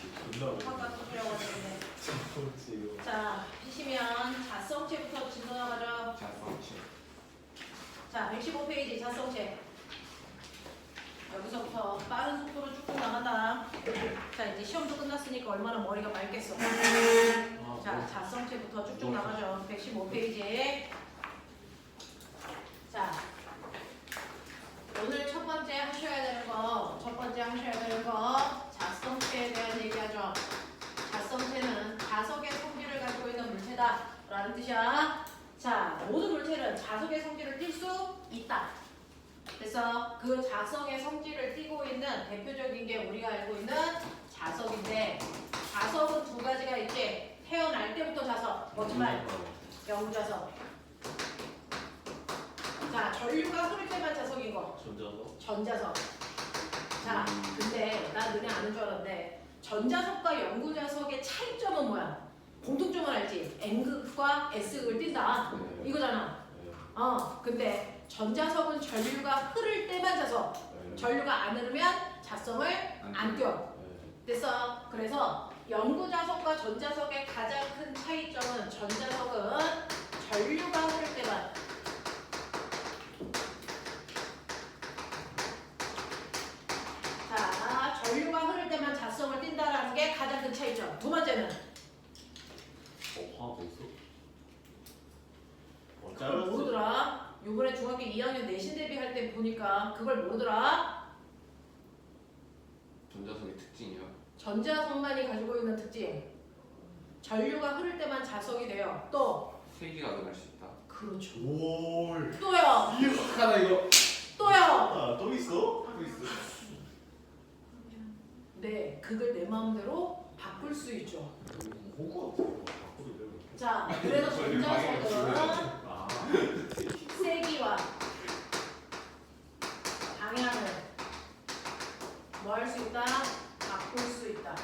화가 또 필요하겠네. 자, 피시면 자성체부터 진도나가죠. 자성체. 자, 115페이지 자성체. 여기서부터 빠른 속도로 쭉쭉 나간다. 자, 이제 시험도 끝났으니까 얼마나 머리가 맑겠어. 자, 자성체부터 쭉쭉 나가죠. 115페이지. 자, 오늘 첫 번째 하셔야 되는 거, 자성체에 대한 얘기하죠. 자성체는 자석의 성질을 가지고 있는 물체다 라는 뜻이야. 자, 모든 물체는 자석의 성질을 띌 수 있다. 그래서 그 자석의 성질을 띠고 있는 대표적인 게 우리가 알고 있는 자석인데, 자석은 두 가지가 있지. 태어날 때부터 자석, 뭐지만 영자석. 자, 전류가 흐를 때만 자석인 거. 전자석. 자, 근데 난 너네 아는 줄 알았는데 전자석과 영구자석의 차이점은 뭐야? 공통점은 알지? N극과 S극을 띈다. 이거잖아. 근데 전자석은 전류가 흐를 때만 자석. 전류가 안 흐르면 자성을 안 띄워. 그래서 영구자석과 전자석의 가장 큰 차이점은 전자석은 전류가 흐를 때만. 자, 전류가 흐를 때만 자성을 띈다라는 게 가장 큰 차이점. 두 번째는 화학 있어? 그걸 모르더라. 요번에 중학교 2학년 내신 대비할 때 보니까 그걸 모르더라. 전자석의 특징이요? 전자석만이 가지고 있는 특징. 전류가 흐를 때만 자석이 돼요. 또 세기가 늘어날 수 있다. 그렇죠. 올. 또요. 하나 이거. 또요. 또 있어? 하고 있어. 네, 그걸 내 마음대로 바꿀 수 있죠. 뭐가 바꾸도 되고. 자, 그래서 전자석은 아. 세기와 방향을 뭐 할 수 있다? 바꿀 수 있다.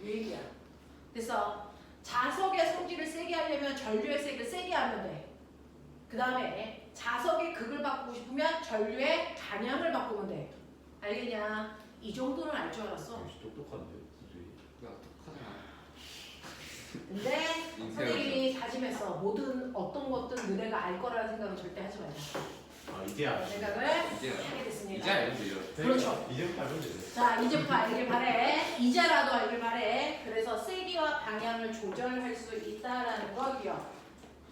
이 얘기야. 그래서 자석의 성질을 세게 하려면 전류의 세기를 세게 하면 돼. 그 다음에 자석의 극을 바꾸고 싶으면 전류의 방향을 바꾸면 돼. 알겠냐? 이 정도는 알 줄 알았어. 역시 똑똑한데. 야, 똑하잖아. 근데 선생님이 다짐했어. 모든 어떤 것든 너네가 알 거라는 생각은 절대 하지 말자. 아 이제 알았어. 생각을 이제 하게 됐습니다. 이제 알죠 이거. 그렇죠. 이제부터 알면 되네. 자, 이제부터 알길 바래. 이제라도 알길 바래. 그래서 세기와 방향을 조절할 수 있다라는 거 기억.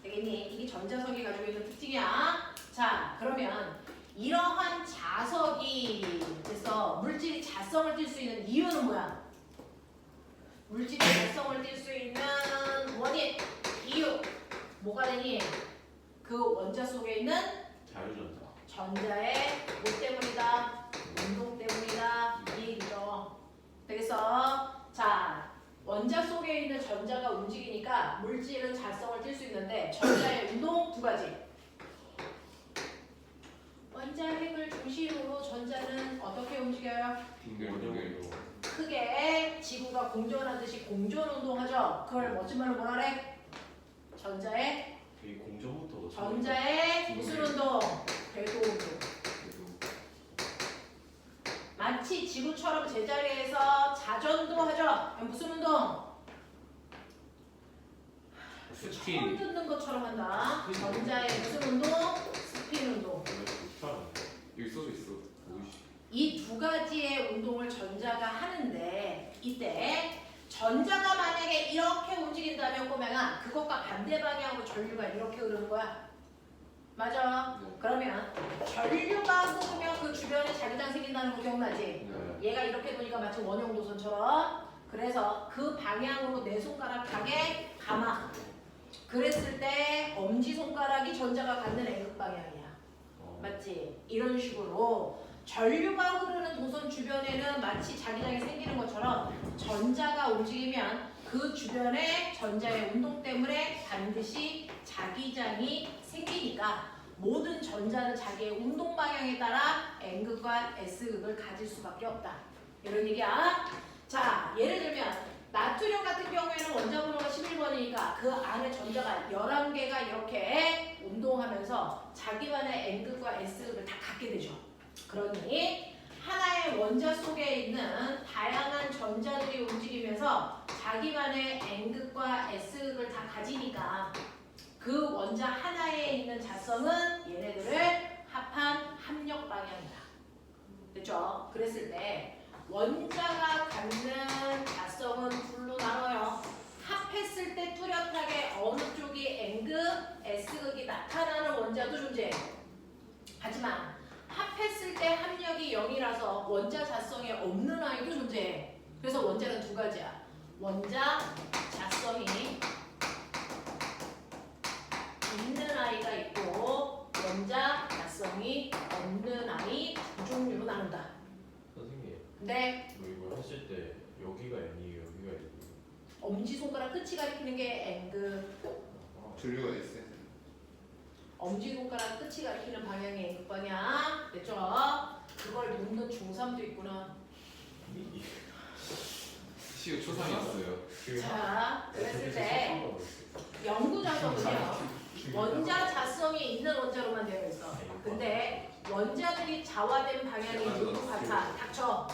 되겠니? 이게 전자석이 가지고 있는 특징이야. 자, 그러면 이러한 자석이 그래서 물질이 자성을 띌 수 있는 이유는 뭐야? 물질이 자성을 띌 수 있는 원인, 이유 뭐가 되니? 그 원자 속에 있는 자유전자. 전자의 뭐 때문이다? 운동 때문이다. 이 얘기죠. 그래서 자, 원자 속에 있는 전자가 움직이니까 물질은 자성을 띌 수 있는데 전자의 운동 두 가지. 원자핵을 중심으로 전자는 어떻게 움직여요? 빙글빙글. 크게 지구가 공전하듯이 공전 운동하죠. 그걸 멋진 말로 뭐라 그래? 전자의 이 공전부터. 전자의 무슨 운동? 궤도 운동. 마치 지구처럼 제자리에서 자전도 하죠. 무슨 운동? 처음 스킨. 듣는 것처럼 한다. 전자의 무슨 운동? 스핀 운동. 여기 써져 있어. 이 두 가지의 운동을 전자가 하는데 이때 전자가 만약에 이렇게 움직인다면 꼬맹아 그것과 반대 방향으로 전류가 이렇게 흐르는 거야. 맞아. 네. 그러면 전류가 흐르면 그 주변에 자기장 생긴다는 거 기억나지? 네. 얘가 이렇게 도니까 마치 원형 도선처럼. 그래서 그 방향으로 내 손가락 가게 감아. 그랬을 때 엄지손가락이 전자가 갖는 N극 방향이야. 맞지? 이런 식으로 전류가 흐르는 도선 주변에는 마치 자기장이 생기는 것처럼 전자가 움직이면 그 주변에 전자의 운동 때문에 반드시 자기장이 생기니까 모든 전자는 자기의 운동 방향에 따라 N극과 S극을 가질 수밖에 없다. 이런 얘기야. 자, 예를 들면 나트륨 같은 경우에는 원자 번호가 11번이니까 그 안에 전자가 11개가 이렇게 운동하면서 자기만의 N극과 S극을 다 갖게 되죠. 그러니 하나의 원자 속에 있는 다양한 전자들이 움직이면서 자기만의 N극과 S극을 다 가지니까 그 원자 하나에 있는 자성은 얘네들을 합한 합력 방향이다. 됐죠? 그랬을 때 원자가 갖는 자성은 둘로 나눠요. 합했을 때 뚜렷하게 어느 쪽이 N극, S극이 나타나는 원자도 존재해요. 하지만 합했을 때 합력이 0이라서 원자 자성이 없는 아이도 존재해. 그래서 원자는 두 가지야. 원자 자성이 있는 아이가 있고 원자 자성이 없는 아이 두 종류로 나눈다. 선생님, 근데 뭐 이걸 했을 때 여기가 N이에요, 여기가 N이에요. 엄지손가락 끝이 가리키는 게 N극, 분류가 있어요. 엄지손가락 끝이 가리키는 방향이 N극 방향. 됐죠? 그걸 묻는 중3도 있구나. 시우 초상이 있어요. 자, 그랬을 때 영구 자성은요. 원자 자성이 있는 원자로만 되어 있어. 근데 원자들이 자화된 방향이 모두 같아. 닥쳐.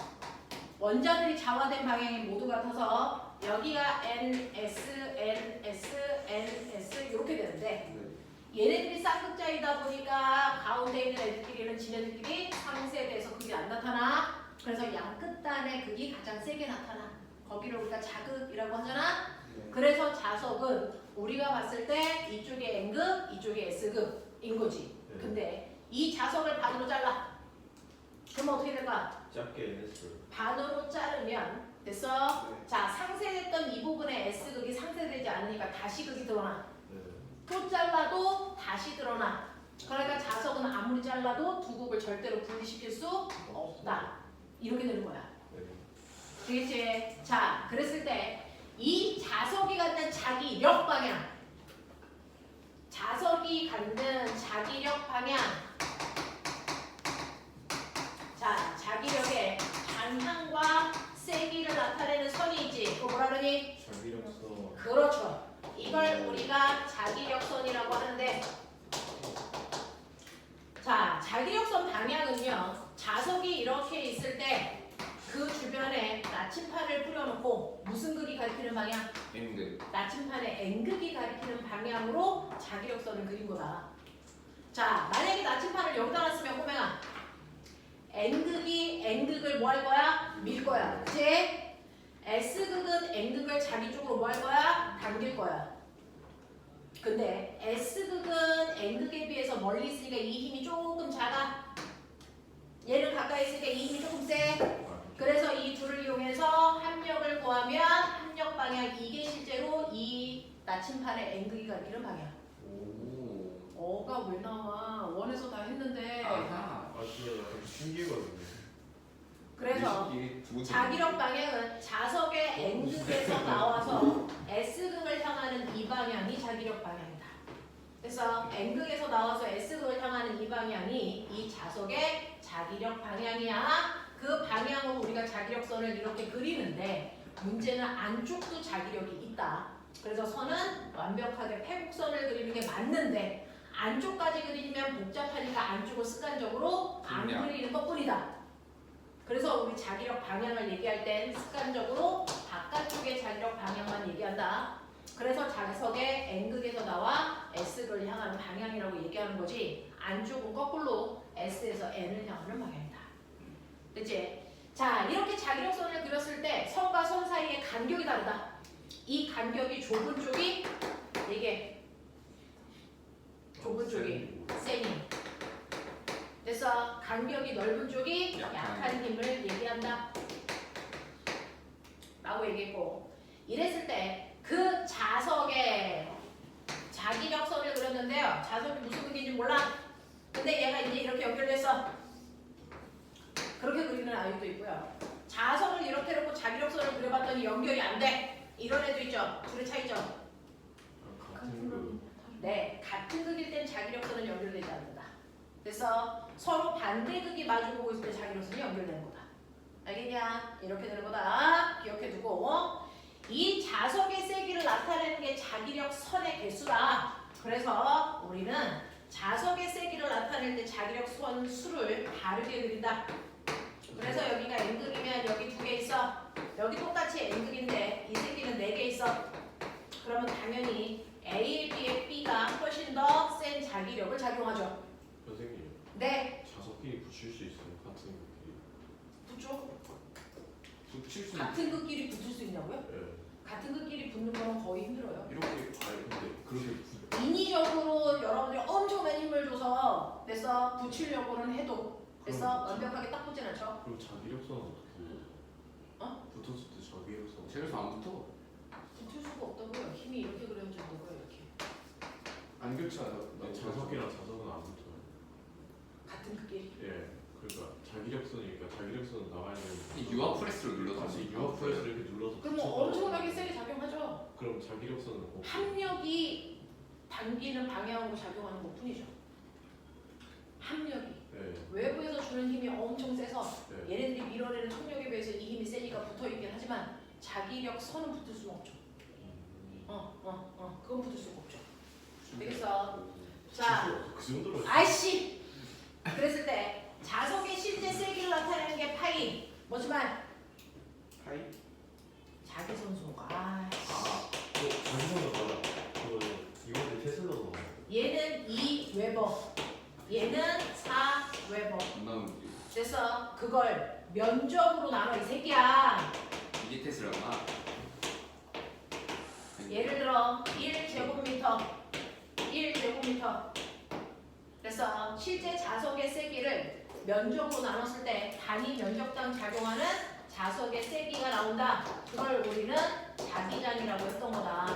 원자들이 자화된 방향이 모두 같아서 여기가 N, S, N, S, N, S 이렇게 되는데 얘네들이 쌍극자이다 보니까 가운데 있는 애들끼리는 지네들끼리 상쇄돼서 극이 안 나타나. 그래서 양 끝단의 극이 가장 세게 나타나. 거기를 우리가 자극이라고 하잖아. 그래서 자석은 우리가 봤을 때 이쪽에 N극, 이쪽에 S극인 거지. 근데 이 자석을 반으로 잘라. 그러면 어떻게 될까? 작게 NS. 반으로 자르면 됐어? 자, 상쇄됐던 이 부분에 S극이 상쇄되지 않으니까 다시 극이 드러나. 네. 또 잘라도 다시 드러나. 그러니까 자석은 아무리 잘라도 두 극을 절대로 분리시킬 수 없다. 이렇게 되는 거야. 네. 되겠지? 자, 그랬을 때 이 자석이 갖는 자기력 방향, 자석이 갖는 자기력 방향, 자, 자기력의 방향과 세기를 나타내는 선이 있지. 그거 뭐라 그러니? 자기력선. 그렇죠. 이걸 우리가 자기력선이라고 하는데, 자, 자기력선 방향은요. 자석이 이렇게 있을 때 그 주변에 나침판을 뿌려놓고 무슨 극이 가리키는 방향? N극. 나침판에 N극이 가리키는 방향으로 자기력선을 그린 거다. 자, 만약에 나침판을 여기다 놨으면 호명아 N극이 N극을 뭐 할 거야? 밀 거야. 그치? S극은 N극을 자기 쪽으로 뭐 할 거야? 당길 거야. 근데 S극은 N극에 비해서 멀리 있으니까 이 힘이 조금 작아. 얘는 가까이 있으니까 이 힘이 조금 세. 그래서 이 둘을 이용해서 합력을 구하면 합력 방향 이게 실제로 이 나침판의 N극이 가리키는 방향. 오. 어가 왜 나와? 원에서 다 했는데. 아하. 아 진짜 약간 신기하거든요. 그래서 이게 두 번째. 자기력 방향은 자석의 N극에서 나와서 S극을 향하는 이 방향이 자기력 방향이다. 그래서 N극에서 나와서 S극을 향하는 이 방향이 이 자석의 자기력 방향이야. 그 방향으로 우리가 자기력선을 이렇게 그리는데 문제는 안쪽도 자기력이 있다. 그래서 선은 완벽하게 패곡선을 그리는 게 맞는데 안쪽까지 그리면 복잡하니까 안쪽을 습관적으로 안 그냥. 그리는 것뿐이다. 그래서 우리 자기력 방향을 얘기할 땐 습관적으로 바깥쪽의 자기력 방향만 얘기한다. 그래서 자석의 N극에서 나와 S극을 향하는 방향이라고 얘기하는 거지 안쪽은 거꾸로 S에서 N을 향하는 방향이다. 그치? 자, 이렇게 자기력선을 그렸을 때 선과 선 사이의 간격이 다르다. 이 간격이 좁은 쪽이 이게 좁은 쪽이 세니. 그래서 간격이 넓은 쪽이 약한 힘을 얘기한다. 라고 얘기했고 이랬을 때 그 자석에 자기력선을 그렸는데요. 자석이 무슨 극인지 몰라. 근데 얘가 이제 이렇게 연결됐어. 그렇게 그리는 아이도 있고요. 자석을 이렇게 놓고 자기력선을 그려봤더니 연결이 안 돼. 이런 애도 있죠. 둘의 차이죠. 같은 그. 네, 같은 극일 땐 자기력선은 연결되지 않는다. 그래서 서로 반대극이 마주보고 있을 때 자기력선이 연결되는 거다. 알겠냐? 이렇게 되는 거다. 기억해두고 이 자석의 세기를 나타내는 게 자기력선의 개수다. 그래서 우리는 자석의 세기를 나타낼 때 자기력선 수를 다르게 그린다. 그래서 여기가 N극이면 여기 2개 있어. 여기 똑같이 N극인데 이 새끼는 4개 있어. 그러면 당연히 A에 비해 B가 훨씬 더 센 자기력을 작용하죠. 선생님 네. 자석끼리 붙일 수 있어요 같은 것끼리. 붙죠. 붙일 수 같은 극끼리 붙을 수 있냐고요? 예. 같은 극끼리 붙는 거는 거의 힘들어요. 이렇게 아니 근데 그렇게 인위적으로 여러분들이 엄청난 힘을 줘서 그래서 붙이려고는 해도 그래서 완벽하게 딱 붙진 않죠. 그럼 자기력선은 어떻게 해요? 어? 붙었을 때 자기력선. 쟤에서 안 붙어. 붙을 수가 없다고요. 힘이 이렇게 그려진다고요. 이렇게. 안 교차하다. 자석이랑 자석은 안 붙어요. 같은 극끼리. 예. 그러니까 자기력선이니까 자기력선은 나가야 되는. 유압 프레스를 눌러서 다시 유압 프레스를 이렇게 눌러서. 그럼 붙여서 엄청나게 세게 작용하죠. 그럼 자기력선은 뭐? 합력이 당기는 방향으로 작용하는 것뿐이죠. 합력이 예. 외부에서 주는 힘이 엄청 세서 예. 얘네들이 밀어내는冲力에 비해서 이 힘이 세니까 붙어 있긴 하지만 자기력 선은 붙을 수는 없죠. 그건 붙을 수가 없죠. 그래서 자, 그 정도로. 아이씨 그랬을 때 자석의 실제 세기를 나타내는 게 파이 뭐지만 파이? 자기 선수가 자기선은 맞아. 그거는 이번에 테슬라도. 얘는 2 웨버 얘는 4 웨버 안 나오는데. 그래서 그걸 면적으로 나눠 이 새끼야. 이게 테슬라구나. 예를 들어 1제곱미터 1제곱미터 그래서 실제 자석의 세기를 면적으로 나눴을 때 단위 면적당 작용하는 자석의 세기가 나온다. 그걸 우리는 자기장이라고 했던 거다.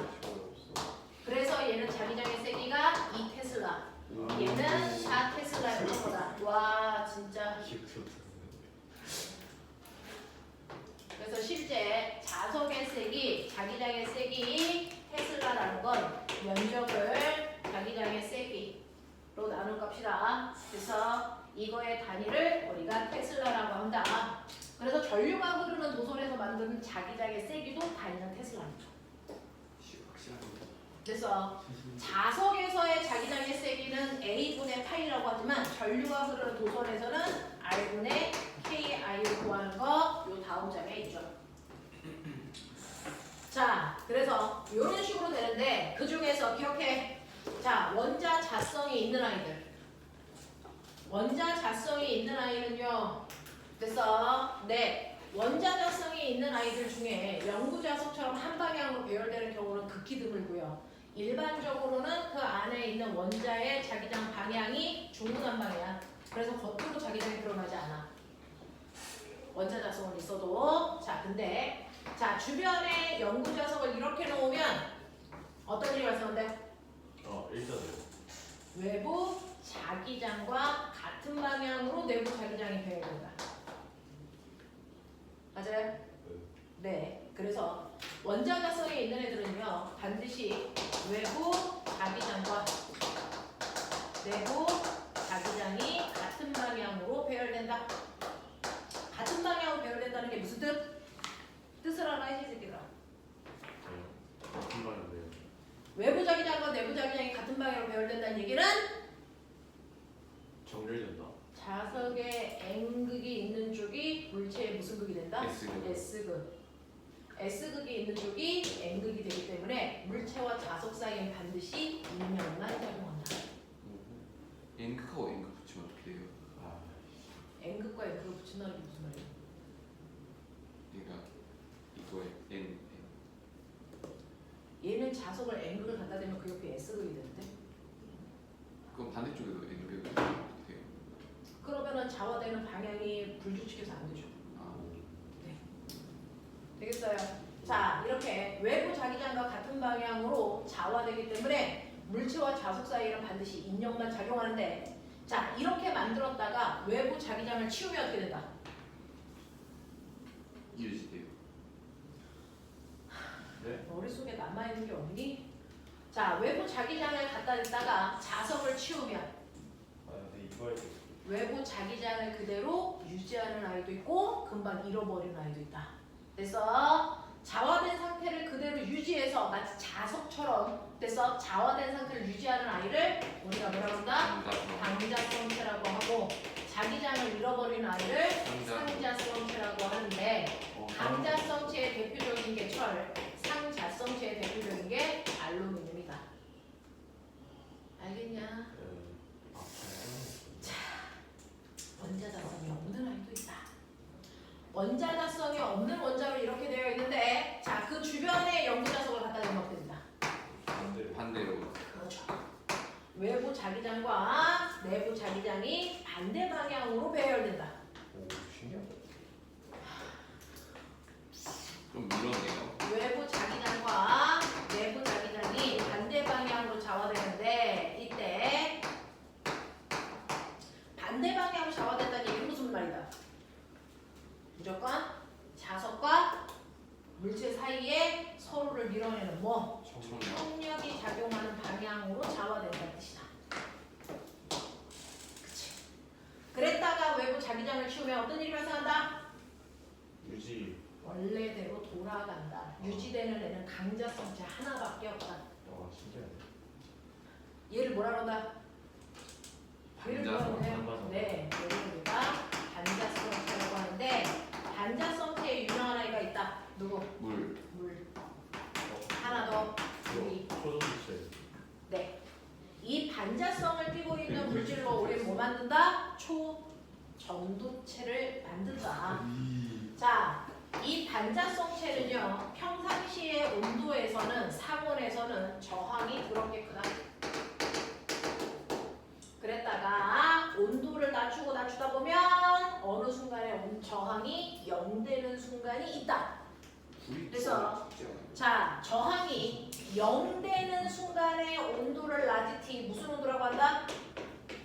그래서 얘는 자기장의 세기가 2테슬라 얘는 4테슬라였던 거다. 와 진짜. 그래서 실제 자석의 세기, 자기장의 세기 테슬라라는 건 면적을 자기장의 세기로 나눈 값이다. 그래서 이거의 단위를 우리가 테슬라라고 한다. 그래서 전류가 흐르는 도선에서 만드는 자기장의 세기도 단위는 테슬라죠. 확실하게. 그래서 자석에서의 자기장의 세기는 A분의 파이라고 하지만 전류가 흐르는 도선에서는 R분의 KI를 구하는 거 요 다음 장에 있죠. 자, 그래서 이런 식으로 되는데 그 중에서 기억해. 자, 원자 자성이 있는 아이들. 원자 자성이 있는 아이는요. 그래서 원자 자성이 있는 아이들 중에 영구 자석처럼 한 방향으로 배열되는 경우는 극히 드물고요. 일반적으로는 그 안에 있는 원자의 자기장 방향이 중구난방이야. 그래서 겉으로 자기장이 드러나지 않아. 원자 자석은 있어도. 자, 근데 자 주변에 영구 자석을 이렇게 놓으면 어떤 일이 발생한대? 일단은 외부 자기장과 같은 방향으로 내부 자기장이 배열된다. 맞아요? 네. 그래서 원자 자성에 있는 애들은요 반드시 외부 자기장과 내부 자기장이 같은 방향으로 배열된다. 같은 방향으로 배열된다는 게 무슨 뜻? 뜻을 알아 이 새끼들아. 같은 말인데요. 외부 자기장과 내부 자기장이 같은 방향으로 배열된다는 얘기는 정렬된다. 자석의 N극이 있는 쪽이 물체의 무슨 극이 된다? S극. S극. S극이 있는 쪽이 N극이 되기 때문에 물체와 자석 사이엔 반드시 인면만 작용한다. N극하고 N극 붙이면 어떻게 돼요? N극과 N극을 붙인다는 게 무슨 말이야? 그러니까 이거에 N. 얘는 자석을 N극을 갖다 대면 그 옆에 S극이 되는데 그럼 반대쪽에도 N극을 어떻게 해요? 그러면은 자화되는 방향이 불규칙해서 안 되죠. 되겠어요? 자, 이렇게 외부 자기장과 같은 방향으로 자화되기 때문에 물체와 자석 사이에는 반드시 인력만 작용하는데 자, 이렇게 만들었다가 외부 자기장을 치우면 어떻게 된다? 유지돼요. 네? 머릿속에 남아있는 게 없니? 자, 외부 자기장을 갖다 댔다가 자석을 치우면 근데 이거 외부 자기장을 그대로 유지하는 아이도 있고 금방 잃어버리는 아이도 있다. 그래서 자화된 상태를 그대로 유지해서 마치 자석처럼 그래서 자화된 상태를 유지하는 아이를 우리가 뭐라고 한다? 방자성체라고 하고 자기장을 잃어버린 아이를 상자. 상자성체라고 하는데 강자성체의 대표적인 게 철, 상자성체의 대표적인 게 알루미늄이다. 알겠냐? 원자자성이 없는 아이도 있다. 원자자성이 없는 원자로 이렇게 되어 있는데 자, 그 주변에 영구자석을 갖다 대면 됩니다. 반대로. 그렇죠. 외부 자기장과 내부 자기장이 반대 방향으로 배열된다. 오 신기하다. 좀 밀었네요. 외부 자기장과 내부 자기장이 반대 방향으로 좌화되는데 이때 반대 방향으로 좌화된다는 얘기는 무슨 말이다? 무조건 자석과 물체 사이에 서로를 밀어내는 뭐? 청력이 작용하는 방향으로 좌화된다는 뜻이다. 그치? 그랬다가 외부 자기장을 치우면 어떤 일이 발생한다? 유지. 원래대로 돌아간다. 유지되는 애는 강자성체 하나밖에 없다. 와 신기하네. 얘를 뭐라 그런다? 얘를 뭐라 반자성. 그러냐? 네, 얘를 우리가 반자성체라고 하는데 반자성체에 유명한 아이가 있다. 누구? 물. 물. 하나 더. 물이. 초전체. 네. 이 반자성을 띠고 있는 물질로 우리는 뭐 만든다? 초전도체를 만든다. 자, 이 반자성체는요, 평상시의 온도에서는, 상온에서는 저항이 그렇게 크다. 그랬다가 온도를 낮추다 보면 어느 순간에 저항이 0 되는 순간이 있다. 그래서 자, 저항이 0 되는 순간에 온도를 라지티 무슨 온도라고 한다?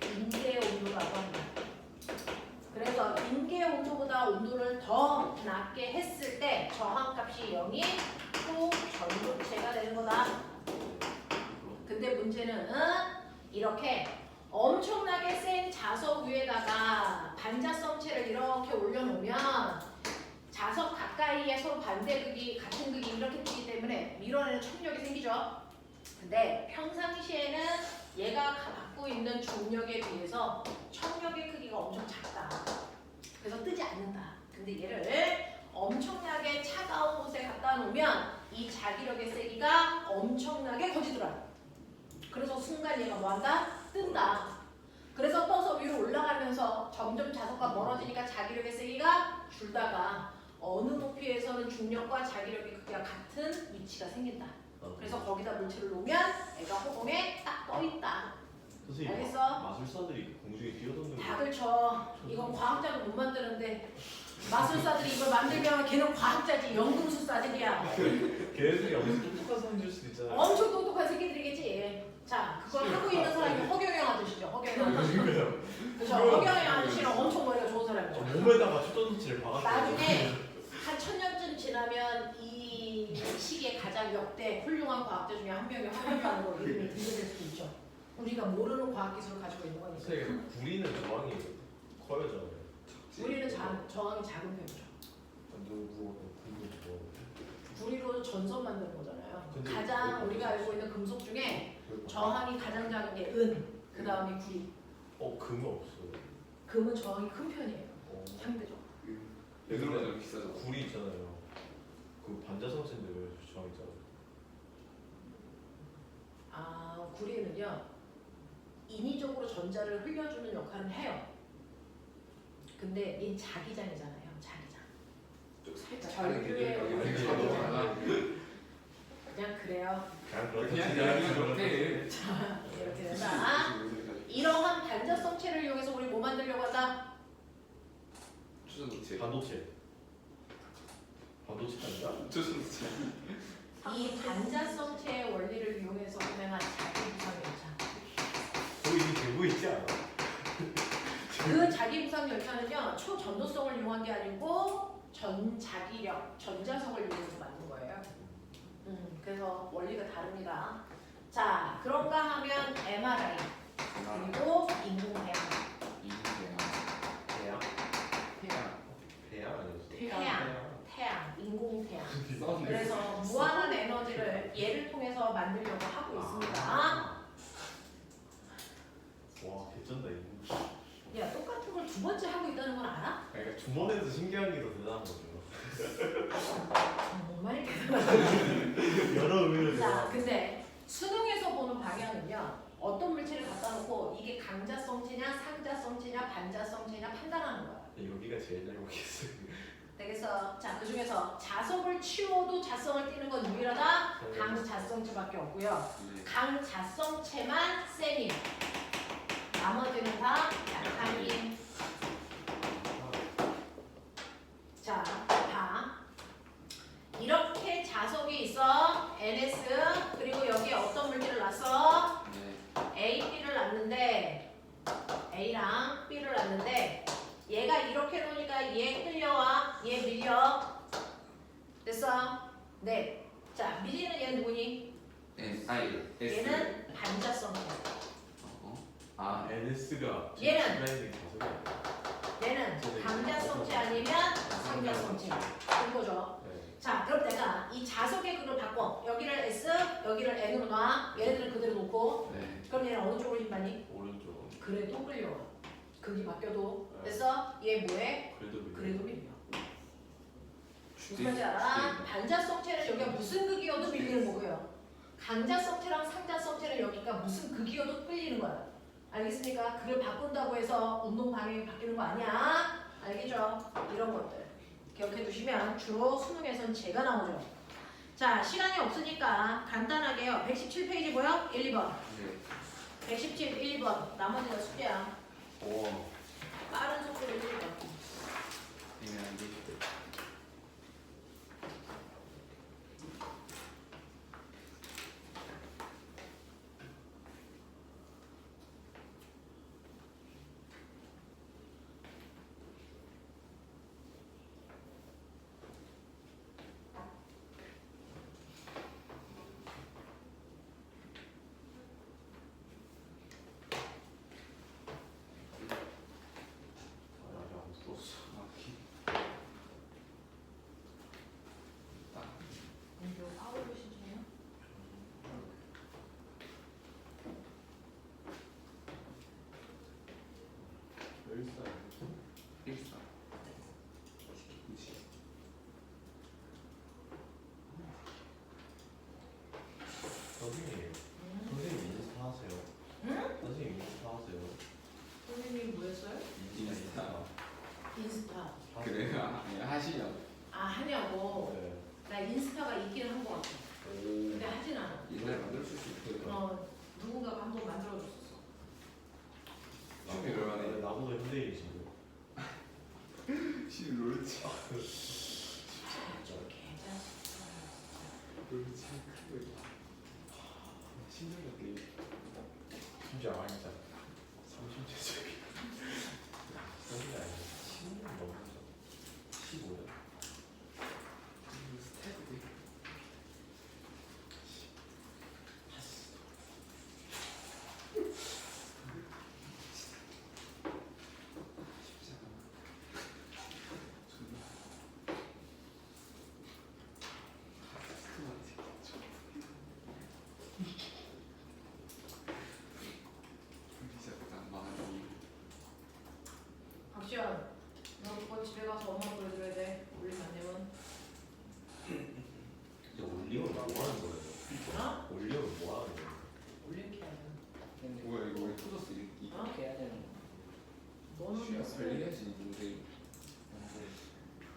인계 온도라고 한다. 그래서 인계 온도보다 온도를 더 낮게 했을 때 저항값이 0이 초전도체가 되는 거다. 근데 문제는 이렇게 엄청나게 센 자석 위에다가 반자성체를 이렇게 올려놓으면 자석 가까이에 서로 반대극이 같은 극이 이렇게 뜨기 때문에 밀어내는 청력이 생기죠. 근데 평상시에는 얘가 갖고 있는 중력에 비해서 청력의 크기가 엄청 작다. 그래서 뜨지 않는다. 근데 얘를 엄청나게 차가운 곳에 갖다 놓으면 이 자기력의 세기가 엄청나게 커지더라. 그래서 순간 얘가 뭐한다? 뜬다. 그래서 떠서 위로 올라가면서 점점 자석과 멀어지니까 자기력의 세기가 줄다가 어느 높이에서는 중력과 자기력의 크기가 같은 위치가 생긴다. 그래서 거기다 물체를 놓으면 애가 허공에 딱 떠있다. 선생님 알겠어? 마술사들이 공중에 뛰어드는 다 그렇죠. 이건 과학자도 못 만드는데 마술사들이 이걸 만들면 걔는 과학자지. 연금술사들이야. 걔네들이 엄청 똑똑한 사람일 수도 있잖아요. 엄청 똑똑한 새끼들이겠지. 자, 그걸 하고 있는 사람이 허경영 아저씨죠. 허경영 아저씨. 그렇죠. 허경영 아저씨는 엄청 머리가 좋은 사람이죠. 몸에다가 초전도체를 박았어요. 나중에 한 1000년쯤 지나면 이 시기에 가장 역대 훌륭한 과학자 중에 한 명이 허경영으로 이름이 등재될 수도 있죠. 우리가 모르는 과학 기술을 가지고 있는 거니까. 선생님 구리는 저항이 커요 저는. 구리는 저항이 작은 편이죠. 완전 무거워. 구리도 좋아. 구리로 전선 만드는 거잖아요. 근데 가장 왜 우리가 알고 있는 금속 중에 저항이 가장 작은 게 은, 그 다음에 구리. 금은 없어요. 금은 저항이 큰 편이에요. 상대적으로. 왜 그러죠? 비싸죠. 구리 있잖아요. 그 반자성체인데 왜 저항 있잖아요. 아, 구리는요. 인위적으로 전자를 흘려주는 역할은 해요. 근데 얘 자기장이잖아요. 자기장. 좀 살짝 절규의 자동차가 그냥 그래요. 그냥 이렇게 자, 이렇게 된다. 이러한 반자성체를 이용해서 우리 뭐 만들려고 한다? 초전도체. 반도체. 반도체 아닌가? 초전도체. 이 반자성체의 원리를 이용해서 진행한 자기부상열차. 거기 이미 되고 있지 않아? 그 자기부상열차는요, 초전도성을 이용한 게 아니고 전자기력, 전자성을 이용해서 만든 거예요. 그래서 원리가 다릅니다. 자, 그런가 하면 MRI 그리고 인공태양. 배양? 태양. 배양 아니었어? 태양, 인공태양. 그래서 무한한 에너지를 얘를 통해서 만들려고 하고 있습니다. 와 개쩐다 이거. 야, 똑같은 걸 두 번째 하고 있다는 건 알아? 그러니까 주머니에서 신기한 게 더 대단한 거죠. 정말 대단하다. 여러 의미로 자, 대단한. 근데 수능에서 보는 방향은요. 어떤 물질을 갖다 놓고 이게 강자성체냐, 상자성체냐, 반자성체냐 판단하는 거야. 여기가 제일 잘 모르겠어요. 되겠어. 자, 그 중에서 자석을 치워도 자성을 띠는 건 유일하다. 강자성체밖에 없고요. 네. 강자성체만 센이. 나머지는 다 약한 힘. 자, 봐. 이렇게 자석이 있어. NS. 그리고 여기에 어떤 물질을 놨어? 네. A, B를 놨는데 A랑 B를 놨는데 얘가 이렇게 놓으니까 얘 끌려와. 얘 밀려. 됐어? 네. 자, 밀리는 얘는 누구니? S. S. 얘는 반자성체. 아, NS가 얘는? 자석이 얘는 강자성체 아니면 상자성체. 된 거죠. 네. 자, 그럼 내가 이 자석의 극을 바꿔. 여기를 S, 여기를 N으로 놔. 얘네들을 그대로 놓고. 네. 그럼 얘는 어느 쪽으로 힘받니? 오른쪽. 그래도 끌려와. 극이 바뀌어도. 네. 됐어? 얘 뭐해? 그래도 밀려. 그래도 밀려. 무슨 말인지 알아? 반자성체는 여기가 무슨 극이어도 밀리는 거고요. 강자성체랑 상자성체는 여기가 무슨 극이어도 끌리는 거야. 알겠습니까? 그걸 바꾼다고 해서 운동 방향이 바뀌는 거 아니야. 알겠죠? 이런 것들 기억해 두시면 주로 수능에선 제가 나오죠. 자, 시간이 없으니까 간단하게요. 117페이지고요. 1, 2번. 네. 117, 1, 2번. 나머지는 숙제야. 오. 빠른 속도로 읽을까. 애매한데. 아직 안 썼어. 이거 아울러 신청해요? 열살. 14. 90. 선생님. 선생님 인스타 하세요. 응? 선생님 인스타 하세요. 선생님 뭐 했어요? 인스타. 인스타. 그래요? 아니, 하시냐고. 아, 하냐고. 네. 나 인스타가 있기는 한 것 같아. 오. 근데 하진 않아. 옛날에 만들었을 수 있거든요. 누군가가 한 번 만들어줬었어. 춤이 얼마나 해? 나보다 현대인이신데. 시 롤치. 저렇게 자식. 롤치 크고 있다. 신기하게. 심지어 아니다. 30제곱이. 선생님 아니에요. 10년 넘었어. 15년. 스텝이 쉽지 않아. 박시연, 너 그거 집에 가서 엄마 보여줘야 돼. 올리면 안 되면. 이제 올리면 뭐 하는 거예요? 어? 올리면 뭐 하는 거예요? 올리게 해야 돼. 뭐야 이거 왜 터졌어 이 어? 해야 되는 거. 너는 쉬어 관리해야지 인생.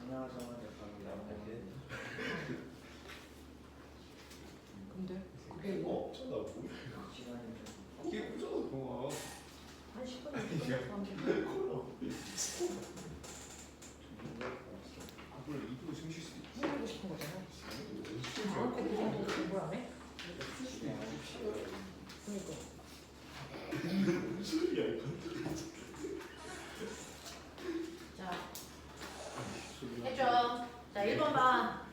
안녕하자마자 바로 나오는데 근데 그게 뭐? 나 뭐야? 시간이 좀 이게 꾸져서 고마워. 한 10분 정도 물론 입으로 숨 쉴 수 있지. 해보고 싶은 거잖아. 다음 때그 정도 공부 안 해? 그니까. 무슨 소리야 이거? 자, 했죠? 자, 1번 봐.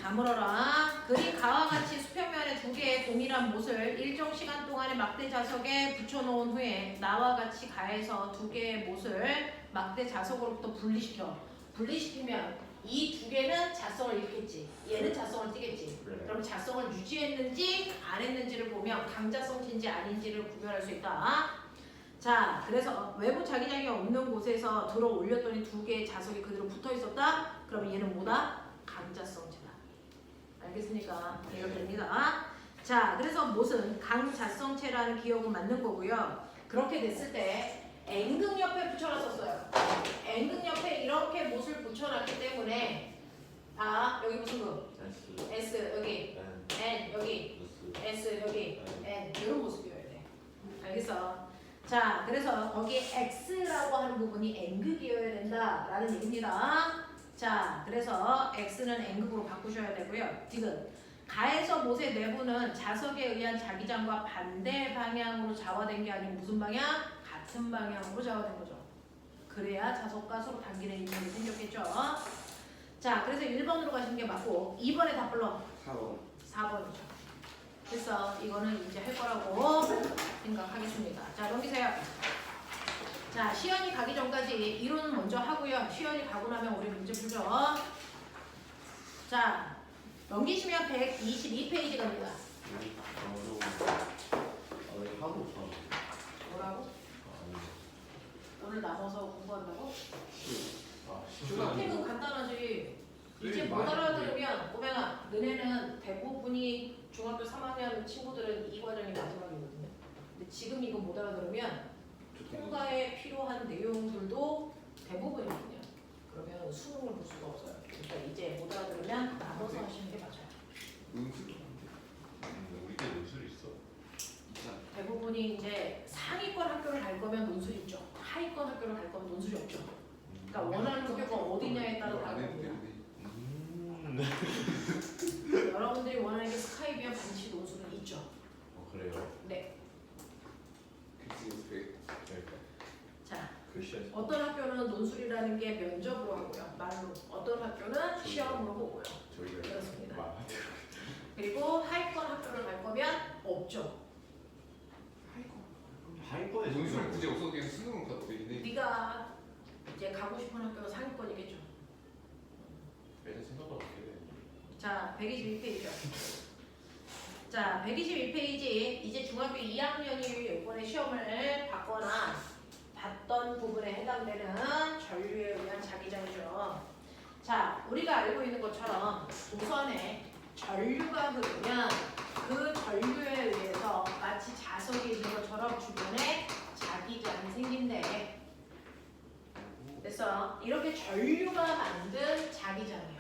다 물어라. 그린 가와 같이 수평면에 두 개의 동일한 못을 일정 시간 동안에 막대 자석에 붙여놓은 후에 나와 같이 가해서 두 개의 못을 막대 자석으로부터 분리시켜. 분리시키면 이 두 개는 자성을 잃겠지. 얘는 자성을 띠겠지. 네. 그럼 자성을 유지했는지 안 했는지를 보면 강자성인지 아닌지를 구별할 수 있다. 자, 그래서 외부 자기장이 없는 곳에서 들어 올렸더니 두 개의 자석이 그대로 붙어 있었다. 그러면 얘는 뭐다? 강자성체다. 알겠습니까? 이해됩니다. 자, 그래서 못은 강자성체라는 기억은 맞는 거고요. 그렇게 됐을 때 N극 옆에 붙여놨었어요. N극 옆에 이렇게 못을 붙여놨기 때문에 여기 무슨 극? S 여기 N 여기 S 여기 N 이런 모습이어야 돼. 알겠어? 자, 그래서 거기에 X라고 하는 부분이 N극이어야 된다라는 얘기입니다. 자, 그래서 X는 N극으로 바꾸셔야 되고요. 지금 가에서 못의 내부는 자석에 의한 자기장과 반대 방향으로 좌화된 게 아니고 무슨 방향? 같은 방향으로 좌화된 거죠. 그래야 자석과 서로 당기는 인연이 생겼겠죠. 자, 그래서 1번으로 가시는 게 맞고 2번에 답 불러. 4번. 4번이죠. 그래서 이거는 이제 할 거라고 생각하겠습니다. 자, 넘기세요. 자, 시연이 가기 전까지 이론은 먼저 하고요. 시연이 가고 나면 우리 문제 풀죠. 자, 넘기시면 122페이지 갑니다. 하도 없어. 뭐라고? 오늘 남아서 공부한다고? 슈가 태그 간단하지. 이제 네, 못 많이 알아들으면 오메나 너네는 대부분이 중학교 3학년 친구들은 이 과정이 마지막이거든요. 근데 지금 이거 못 알아들으면 통과에 필요한 내용들도 대부분이거든요. 그러면 수능을 볼 수가 없어요. 그러니까 이제 못 알아들으면 나눠서 하시는 게 맞아요. 논술 우리 때 논술 있어. 있잖아. 대부분이 이제 상위권 학교를 갈 거면 논술이 있죠. 하위권 학교를 갈 거면 논술이 없죠. 그러니까 원하는 학교가 어디냐에 따라 안 다른 해도 겁니다. 되는데. 여러분들이 원하는 게 스카이비와 반드시 논술은 있죠. 그래요? 네. 그치 그래. 그러니까 자, 글씨야. 어떤 학교는 논술이라는 게 면접으로 하고요. 말로. 어떤 학교는 시험으로 보고요. 저희가 그렇습니다. 말하대로. 그리고 하위권 학교를 갈 거면 없죠. 하위권에 논술 굳이 없어도 그냥 수능을 가도 되긴 해. 네가 이제 가고 싶은 학교는 상위권이겠죠. 매년 생각보다 어떻게 돼? 자, 121페이지요. 자, 121페이지. 이제 중학교 2학년이 이번에 시험을 받거나 봤던 부분에 해당되는 전류에 의한 자기장이죠. 자, 우리가 알고 있는 것처럼 우선에 전류가 흐르면 그 전류에 의해서 마치 자석이 있는 것처럼 주변에 자기장이 생긴대. 그래서 이렇게 전류가 만든 자기장이에요.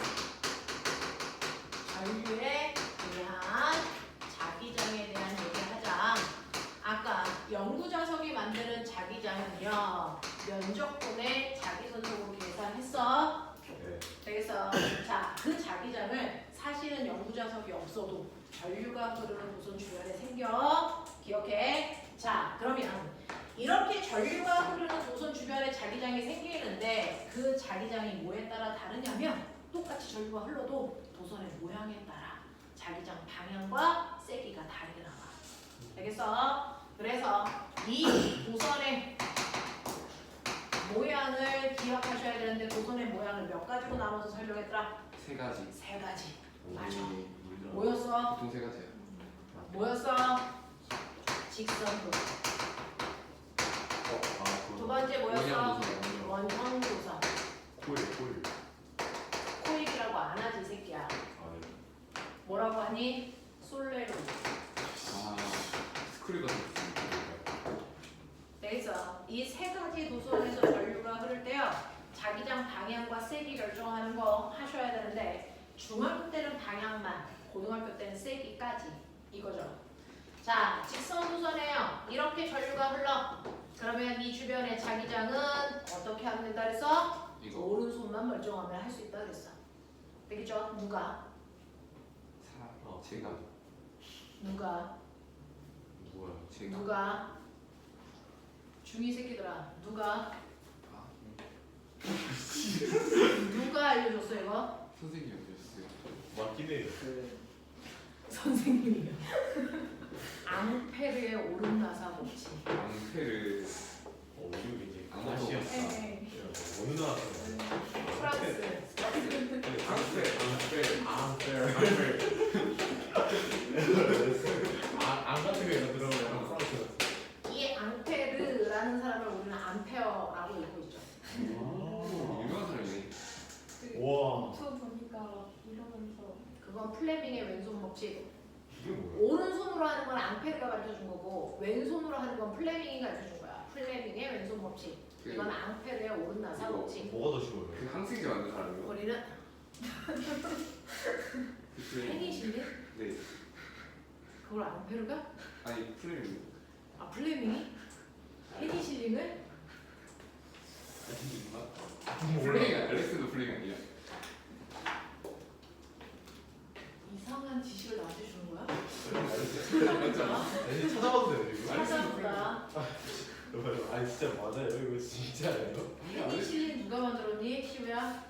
전류에 의한 자기장에 대한 얘기하자. 아까 영구자석이 만드는 자기장은요, 면적분의 자기선적으로 계산했어. 네. 그래서 자, 그 자기장을 사실은 영구자석이 없어도 전류가 흐르는 도선 주변에 생겨. 기억해. 자, 그러면 이렇게 전류가 흐르는 도선 주변에 자기장이 생기는데 그 자기장이 뭐에 따라 다르냐면 똑같이 전류가 흘러도 도선의 모양에 따라 자기장 방향과 세기가 다르게 나와. 알겠어? 그래서 이 도선의 모양을 기억하셔야 되는데 도선의 모양을 몇 가지로 나눠서 설명했더라? 세 가지. 세 가지. 맞아. 우리나라. 뭐였어? 보통 세 가지야. 뭐였어? 직선도. 두 번째 뭐였어? 원형도선, 원형도선. 코일. 코일이라고 안 하지 이 새끼야. 네. 뭐라고 하니? 솔레로. 스크류 같은 거. 그래서 이 세 가지 도선에서 전류가 흐를 때요. 자기장 방향과 세기 결정하는 거 하셔야 되는데 중학교 때는 방향만, 고등학교 때는 세기까지 이거죠. 자, 직선 도선에요. 이렇게 전류가 흘러. 그러면 이 주변의 자기장은 어떻게 하면 된다 그랬어? 이거 오른손만 멀쩡하면 할 수 있다 그랬어. 되겠죠? 누가? 제가 누가? 누구야? 제가 누가? 중이 새끼들아. 누가? 누가 알려줬어 이거? 선생님이 알려줬어요. 맞긴 해요. 선생님이요. 앙페르의 오름나사 법칙. 앙페르 우리 이제 아무도 아시아. 없다. 네. 어느 나라? 프랑스. 안 같은 거 들어오면 프랑스. 이 앙페르라는 그건 플레밍의 왼손 법칙. 이게 뭐야? 오른손으로 하는 건 앙페르가 가르쳐준 거고 왼손으로 하는 건 플레밍이 가르쳐준 거야. 플레밍의 왼손 법칙. 이건 앙페르의 오른나사 이거 법칙. 뭐가 더 쉬워요? 그 항생제 만든 사람이요? 우리는 페니실린? 네. 그걸 앙페르가? 아니 플레밍. 아 플레밍이? 페니실린을? 플레밍 알렉산더 플레밍 아니야? 이상한 지식을 나한테 주는 거야? 맞잖아. 아니 찾아봐도 돼요 이거? 찾아보다. 아니 진짜 맞아요 이거 진짜예요? 페니실린 누가 만들었니? 시우야?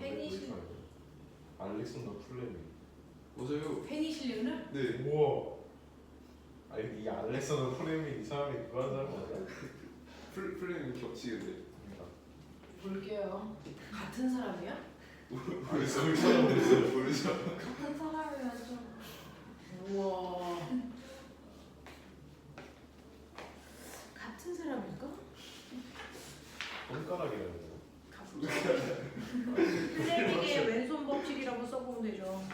페니실- 알렉산더 플레밍. 맞아요. 페니실린을? 네. 우와. 아니 이 알렉산더 플레밍 이 사람이 그거 하는 사람 맞아? 플레밍 겹치는데. 볼게요. 같은 사람이야? 모르죠. 모르죠. 모르죠. 같은 사람이면 좀. 우와. 같은 사람일까? 손가락이라는 거. 플레밍의 왼손 법칙이라고 써보면 되죠.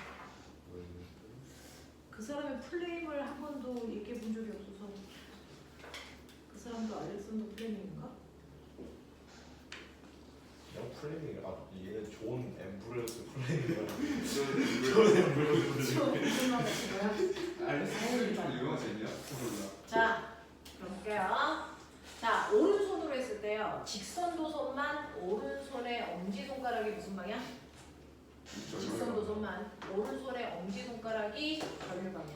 그 사람의 플레임을 한 번도 얘기해 본 적이 없어서. 그 사람도 알렉산더 플레밍인가? 그냥 플레밍. 아 얘는 존 엠브레스 플레밍이야. 저는 무슨 말 같은 거야? 알렉산더 좀 유명하지 않냐? 몰라. 자, 그럴게요. 자, 오른손으로 했을 때요. 직선 도선만 오른손의 엄지손가락이 무슨 방향? 직선 도선만 오른손의 엄지손가락이 전류 방향.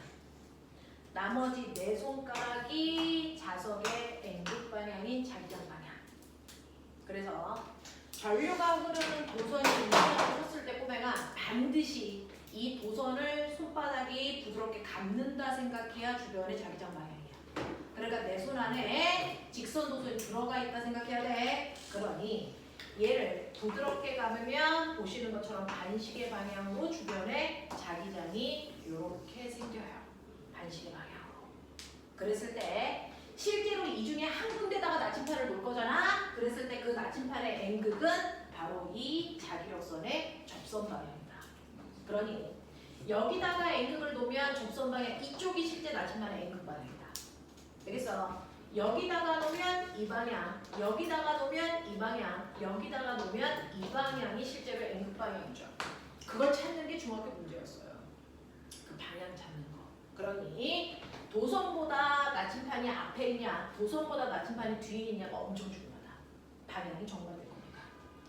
나머지 네 손가락이 자석의 N극 방향인 자기장 방향. 그래서 전류가 흐르는 도선이 운전을 섰을 때 꼬맹아 반드시 이 도선을 손바닥이 부드럽게 감는다 생각해야 주변의 자기장 방향이야. 그러니까 내 손 안에 직선 도선이 들어가 있다 생각해야 돼. 그러니 얘를 부드럽게 감으면 보시는 것처럼 반시계 방향으로 주변에 자기장이 이렇게 생겨요. 반시계 방향으로. 그랬을 때 실제로 이 중에 한 군데다가 나침판을 놓을 거잖아. 그랬을 때 그 나침판의 N극은 바로 이 자기력선의 접선 방향이다. 그러니 여기다가 N극을 놓으면 접선 방향 이쪽이 실제 나침판의 N극 방향이다. 그래서 여기다가 놓으면 이 방향, 여기다가 놓으면 이 방향, 여기다가 놓으면 이 방향이 실제로 N극 방향이죠. 그걸 찾는 게 중학교 문제였어요. 그 방향 찾는 거. 그러니 도선보다 나침판이 앞에 있냐, 도선보다 나침판이 뒤에 있냐가 엄청 중요하다. 방향이 정반될 거니까.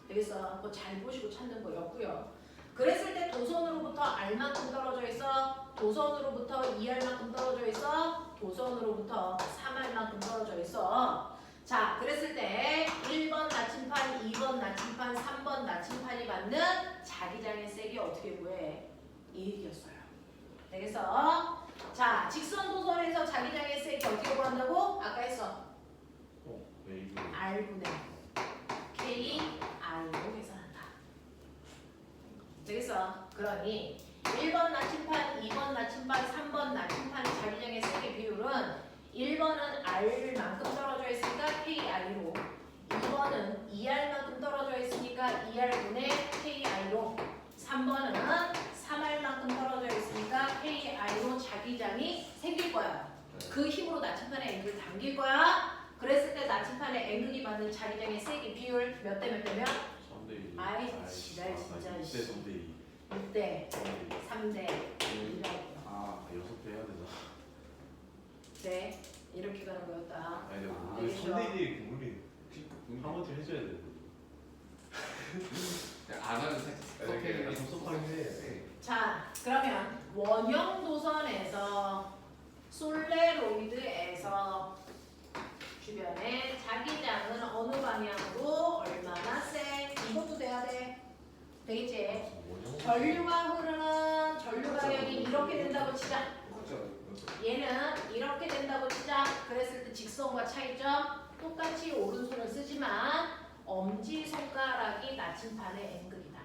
그래서 그거 잘 보시고 찾는 거였고요. 그랬을 때 도선으로부터 R만큼 떨어져 있어, 도선으로부터 2R만큼 떨어져 있어, 도선으로부터 3R만큼 떨어져 있어. 자, 그랬을 때 1번 나침판, 2번 나침판, 3번 나침판이 받는 자기장의 색이 어떻게 구해? 1이었어요. 그래서 자, 직선 도선에서 자기장의 색이 어떻게 구한다고? 아까 했어. 네 이거. R분의 K, R로 계산한다. 되겠어? 그러니 1번 나침판, 2번 나침판, 3번 나침판 자기장의 색의 비율은 1번은 R만큼 떨어져 있으니까 KI로, 2번은 2R만큼 떨어져 있으니까 2R분의 KI로, 3번은 3R만큼 떨어져 있으니까 KI로 자기장이 생길 거야. 그 힘으로 나침판의 N극을 당길 거야. 그랬을 때 나침판의 N극이 받는 자기장의 색의 비율 몇 대 몇 대면? 3대 2. 아이, 지랄 진짜. 6대 3대 2. 6대 3대 2라고요. 아 6배 해야 되나? 네, 이렇게 가는 거였다. 아니 근데 아, 오늘 되겠죠. 3대 1이 국물이 한번쯤 해줘야 돼. 안 하면 살짝 이렇게 섭섭하긴 해. 자, 그러면 원형 도선에서 솔레로이드에서 주변에 자기장은 어느 방향으로 얼마나 세? 이것도 돼야 돼. 되겠지? 전류가 흐르는 전류 방향이 이렇게 된다고 치자. 얘는 이렇게 된다고 치자. 그랬을 때 직선과 차이점 똑같이 오른손을 쓰지만 엄지손가락이 나침판의 N극이다.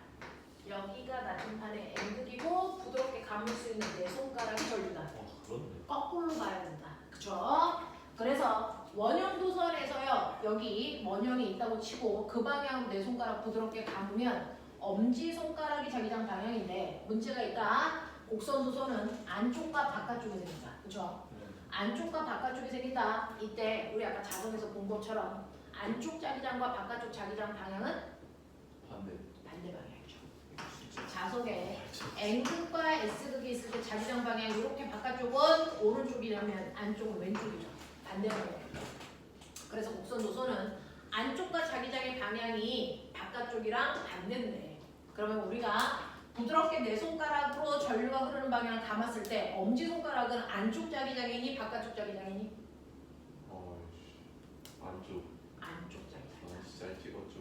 여기가 나침판의 N극이고 부드럽게 감을 수 있는 내 손가락이 전류다. 그렇네. 거꾸로 봐야 된다. 그쵸? 그래서 원형 도선에서요. 여기 원형이 있다고 치고 그 방향으로 내 손가락 부드럽게 감으면 엄지손가락이 자기장 방향인데 문제가 있다. 곡선 도선은 안쪽과 바깥쪽에 생긴다. 그쵸? 안쪽과 바깥쪽이 생긴다. 이때 우리 아까 자동에서 본 것처럼 안쪽 자기장과 바깥쪽 자기장 방향은 반대. 반대 방향이죠. 자석에 N극과 S극이 있을 때 자기장 방향이 이렇게 바깥쪽은 오른쪽이라면 안쪽은 왼쪽이죠. 반대 방향이죠. 그래서 곡선 도선은 안쪽과 자기장의 방향이 바깥쪽이랑 반대인데 그러면 우리가 부드럽게 내 손가락으로 전류가 흐르는 방향을 감았을 때 엄지손가락은 안쪽 자기장이니 바깥쪽 자기장이니? 안쪽. 안쪽 자기장. 진짜 잘 찍었죠.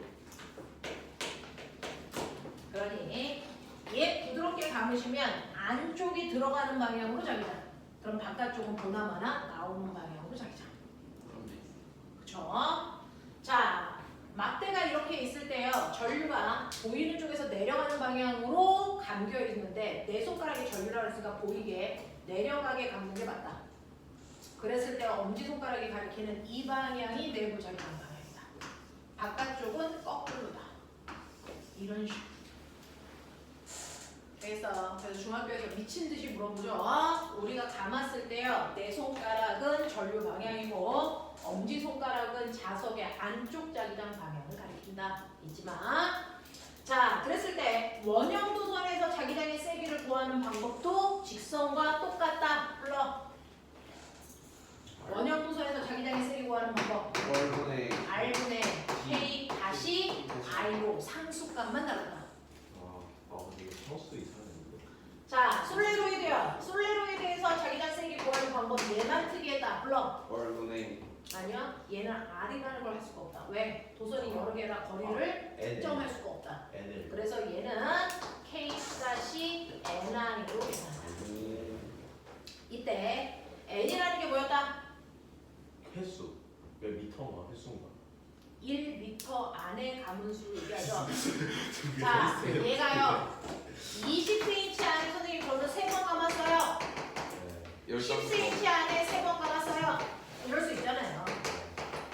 그러니 얘 부드럽게 감으시면 안쪽이 들어가는 방향으로 자기장. 그럼 바깥쪽은 보나마나 나오는 방향으로 자기장. 그쵸? 자, 막대가 이렇게 있을 때요. 전류가 보이는 쪽에서 내려가는 방향으로 감겨 있는데 내 손가락이 전류라고 했으니까 보이게 내려가게 감는 게 맞다. 그랬을 때 엄지손가락이 가리키는 이 방향이 내부 자기장 방향이다. 바깥쪽은 거꾸로다. 이런 식으로. 그래서 중학교에서 미친 듯이 물어보죠. 우리가 감았을 때요. 내 손가락은 전류 방향이고 엄지손가락은 자석의 안쪽 자기장 방향을 가리킨다. 잊지 마. 자, 그랬을 때 원형 도선에서 자기장의 세기를 구하는 방법도 직선과 똑같다. 불러. 원형 도선에서 자기장의 세기 구하는 방법. R분의 R분의 K 다시 I로 상수값만 다르다. 근데 이거 서스 이상한데. 자, 솔레로이드야. 솔레로이드에서 자기장 세기 구하는 방법 얘만 특이했다. 불러. R분의 아니야. 얘는 R이라는 걸 할 수가 없다. 왜? 도선이 여러 개라 거리를 특정할 수가 없다. N을. 그래서 얘는 K-NR으로 계산한다. 이때 N이라는 게 뭐였다? 횟수. 몇 미터인가 횟수인가? 1m 안에 감은 수를 얘기하죠. 자, 얘가요. 20cm 안에 선생님 저는 3번 감았어요. 네. 10cm 안에 3번 감았어요. 이럴 수 있잖아요.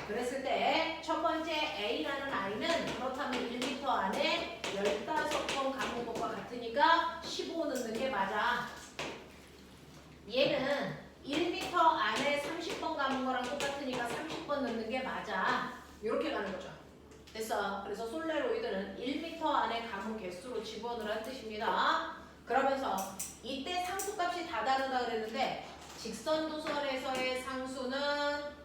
그랬을 때 첫 번째 A라는 I는 그렇다면 1m 안에 15번 감은 것과 같으니까 15 넣는 게 맞아. 얘는 1m 안에 30번 감은 거랑 똑같으니까 30번 넣는 게 맞아. 이렇게 가는 거죠. 됐어. 그래서 솔레로이드는 1m 안에 감은 개수로 집어넣으라는 뜻입니다. 그러면서 이때 상수값이 다 다르다 그랬는데 직선 도선에서의 상수는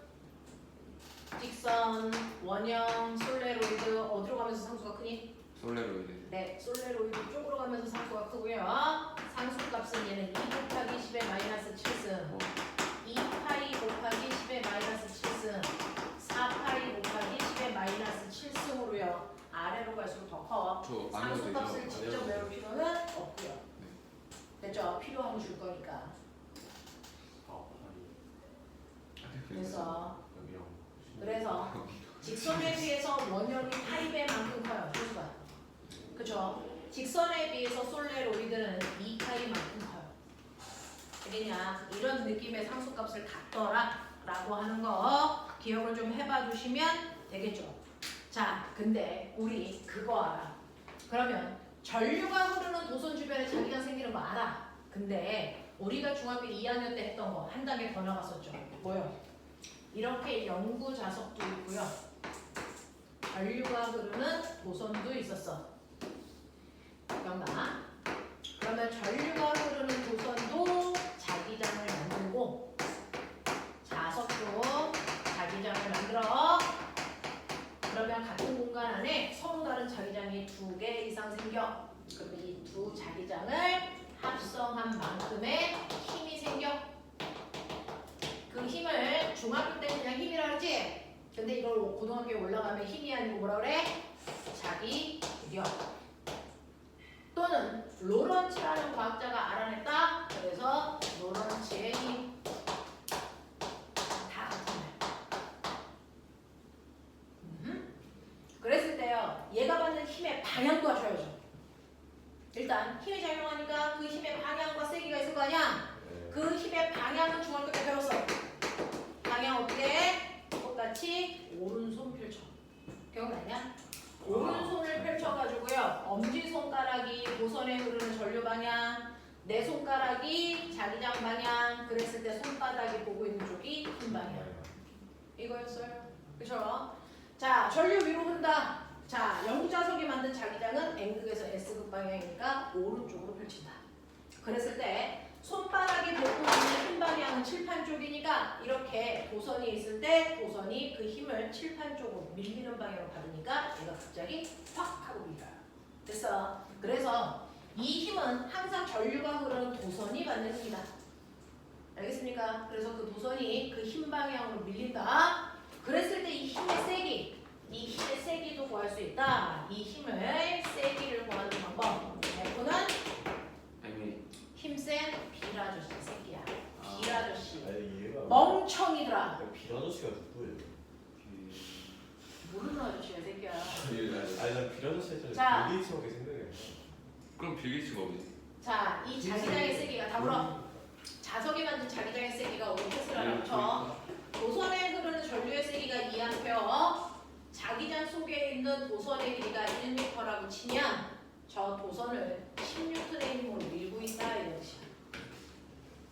직선, 원형, 솔레로이드 어디로 가면서 상수가 크니? 솔레로이드. 네, 솔레로이드 쪽으로 가면서 상수가 크고요. 상수값은 얘는 2 곱하기 10의 마이너스 7승 2파이 곱하기 10의 마이너스 7승 4파이 곱하기 10의 마이너스 7승으로요. 아래로 갈수록 더 커. 저 안 해도 상수값을 되죠? 직접 외울 필요는 없고요. 됐죠? 필요하면 줄 거니까. 그래서 직선에 비해서 원형이 8배만큼 커요. 조수가. 그쵸? 직선에 비해서 솔레로이드는 2파이만큼 커요. 알겠냐? 이런 느낌의 상수값을 갖더라 라고 하는 거 기억을 좀 해봐 주시면 되겠죠. 자, 근데 우리 그거 알아. 그러면 전류가 흐르는 도선 주변에 자기장 생기는 거 알아. 근데 우리가 중학교 2학년 때 했던 거 한 단계 더 나갔었죠. 뭐요? 이렇게 연구 자석도 있고요. 전류가 흐르는 도선도 있었어. 기억나? 그러면 전류가 흐르는 도선도 자기장을 만들고 자석도 자기장을 만들어. 그러면 같은 공간 안에 서로 다른 자기장이 2개 이상 생겨. 그럼 이 두 자기장을 합성한 만큼의 힘이 생겨. 그 힘을 중학교 때 그냥 힘이라 그랬지? 근데 이걸 고등학교에 올라가면 힘이 아니고 뭐라 그래? 자기력. 또는 로런츠라는 과학자가 알아냈다. 그래서 로런츠의 힘. 다 같은 말. 그랬을 때요. 얘가 받는 힘의 방향도 하셔야죠. 일단 힘이 작용하니까 그 힘의 방향과 세기가 있을 거 아니야? 그 힘의 방향은 중학교 때 배웠어. 방향 어떻게? 기억나냐? 오른손을 펼쳐가지고요. 엄지손가락이 도선에 흐르는 전류 방향, 내 손가락이 자기장 방향. 그랬을 때 손바닥이 보고 있는 쪽이 흰 방향. 이거였어요. 그쵸? 자, 전류 위로 흐른다. 자, 영자석이 만든 자기장은 N극에서 S극 방향이니까 오른쪽으로 펼친다. 그랬을 때 손바닥이 보고 있는 흰 방향은 칠판 쪽이니까 이렇게 도선이 있을 때 도선이 그 힘을 칠판 쪽으로 밀리는 방향으로 받으니까 얘가 갑자기 확 하고 밀려요. 됐어. 그래서 이 힘은 항상 전류가 흐르는 도선이 받는 힘이다. 알겠습니까? 그래서 그 도선이 그 힘 방향으로 밀린다. 그랬을 때 이 힘의 세기, 이 힘의 세기도 구할 수 있다. 이 힘을 세기를 구하는 방법. F는 아니 힘센 빌아저씨 새끼야. 빌아저씨. 아니 얘가 멍청이들아. 빌아저씨가 누구예요? 모르는 아저씨야 새끼야. 아니 난 빌아저씨 자. 했잖아. 빌 게이츠밖에 생각이 안 나. 그럼 빌게이츠가 어디? 자, 이 자기장의 세기가 다 물어. 자석이 만든 자기장의 세기가 오늘 테스라를 합쳐. 도선에 흐르는 전류의 세기가 2A. 자기장 속에 있는 도선의 길이가 1m라고 치면 저 도선을 10N의 힘으로 밀고 있다 이런 뜻이야.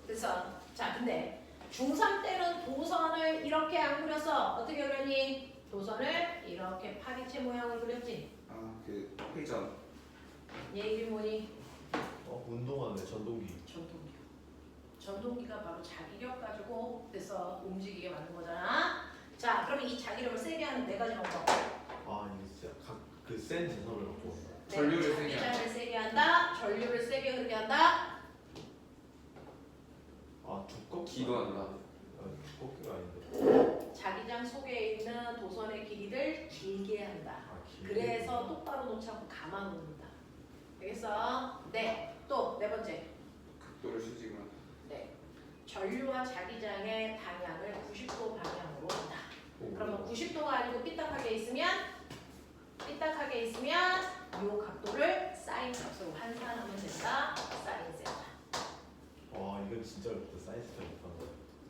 그래서 자, 근데 중3 때는 도선을 이렇게 안 그렸어. 어떻게 그렸니? 도선을 이렇게 파리채 모양을 그렸지. 아그 회전. 얘 이름이 뭐니? 운동하는 전동기. 전동기. 전동기가 바로 자기력 가지고 그래서 움직이게 만든 거잖아. 자, 그러면 이 자기력을 세게 하는 네 가지 방법. 아 이게 진짜 각그센 제너를 갖고. 전류를 세게 자기장을 세게 한다. 전류를 세게 흐르게 한다. 아 두껍기. 기도 한다. 두껍기가 아닌데. 자기장 속에 있는 도선의 길이를 길게 한다. 아 길게. 그래서 똑바로 놓지 않고 가만 놓는다. 알겠어? 네. 또 네 번째. 각도를 수직을 한다. 네. 전류와 자기장의 방향을 90도 방향으로 한다. 그러면 90도가 아니고 삐딱하게 있으면 이 각도를 사인 값으로 환산하면 된다. 사인 세타. 와 이건 진짜 어렵다. 사이즈가 못한 거.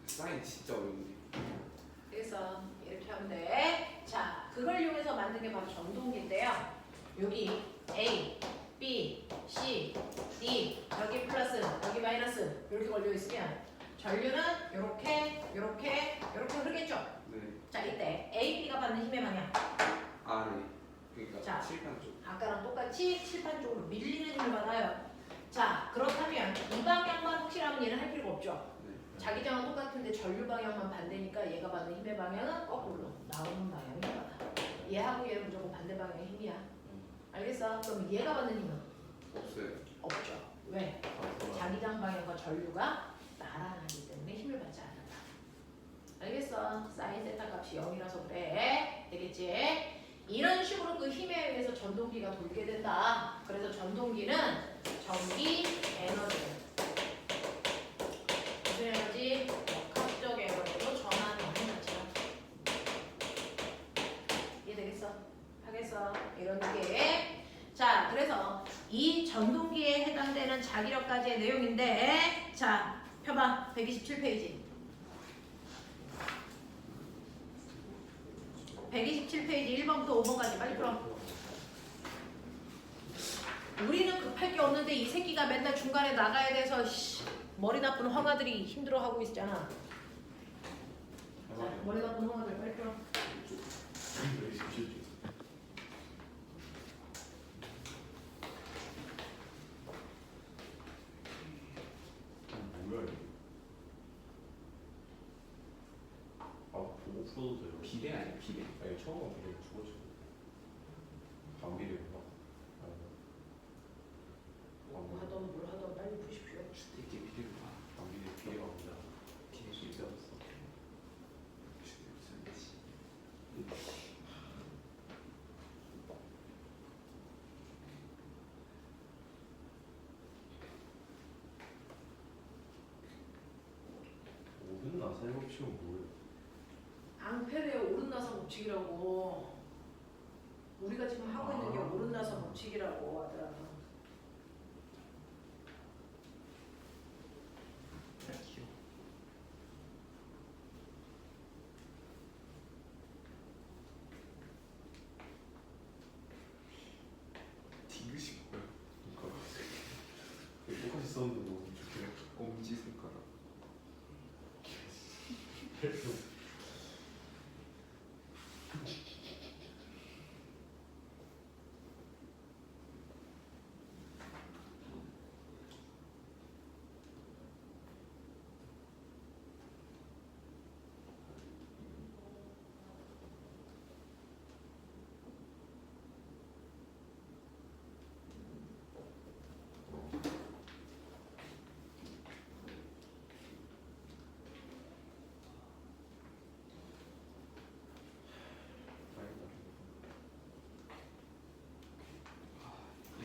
사인 진짜 어려운데. 그래서 이렇게 하면 돼. 자, 그걸 이용해서 만든 게 바로 전동기인데요. 여기 A, B, C, D, 여기 플러스, 여기 마이너스 이렇게 걸려 있으면 전류는 이렇게 흐르겠죠. 네. 자, 이때 A, B가 받는 힘의 방향. 아래. 그러니까 자. 칠판 쪽. 아까랑 똑같이 칠판 쪽으로 밀리는 힘을 받아요. 자, 그렇다면 이 방향만 확실하면 얘는 할 필요가 없죠. 네. 자기장은 똑같은데 전류 방향만 반대니까 얘가 받는 힘의 방향은 거꾸로 나오는 방향이 받아. 얘하고 얘는 무조건 반대 방향의 힘이야. 알겠어? 그럼 얘가 받는 힘은 없어요. 없죠. 왜? 자기장 방향과 전류가 나란하기 때문에 힘을 받지 않는다. 알겠어? 사인 세타 값이 0이라서 그래. 되겠지? 이런 식으로 그 힘에 의해서 전동기가 돌게 된다. 그래서 전동기는 전기 에너지를 무슨 에너지? 역학적 에너지로 전환하는 자체가. 이해되겠어? 하겠어? 이런 게. 자, 그래서 이 전동기에 해당되는 자기력까지의 내용인데, 자, 펴봐. 127페이지. 127페이지 1번부터 5번까지 빨리 풀어. 우리는 급할 게 없는데 이 새끼가 맨날 중간에 나가야 돼서 머리 나쁜 황아들이 힘들어하고 있잖아. 자, 머리 나쁜 황아들 빨리 풀어. 뭐야 이거? 아 보고 풀어도 돼요? 비례 아니야 비례. 아니 처음 비례 죽었죠. 반비례구나. 뭐 하던 뭘 하던 빨리 푸십시오. 이게 비례구나. 반비례 비례가 아니라 비례 실제 없어. 오른 나사의 법칙은 뭐예요? 앙페르의 오른나선 법칙이라고. 우리가 지금 하고 있는 게 오른나선 법칙이라고 하더라. 귀여워. 썼는데 너무 좋게. 엄지 손가락.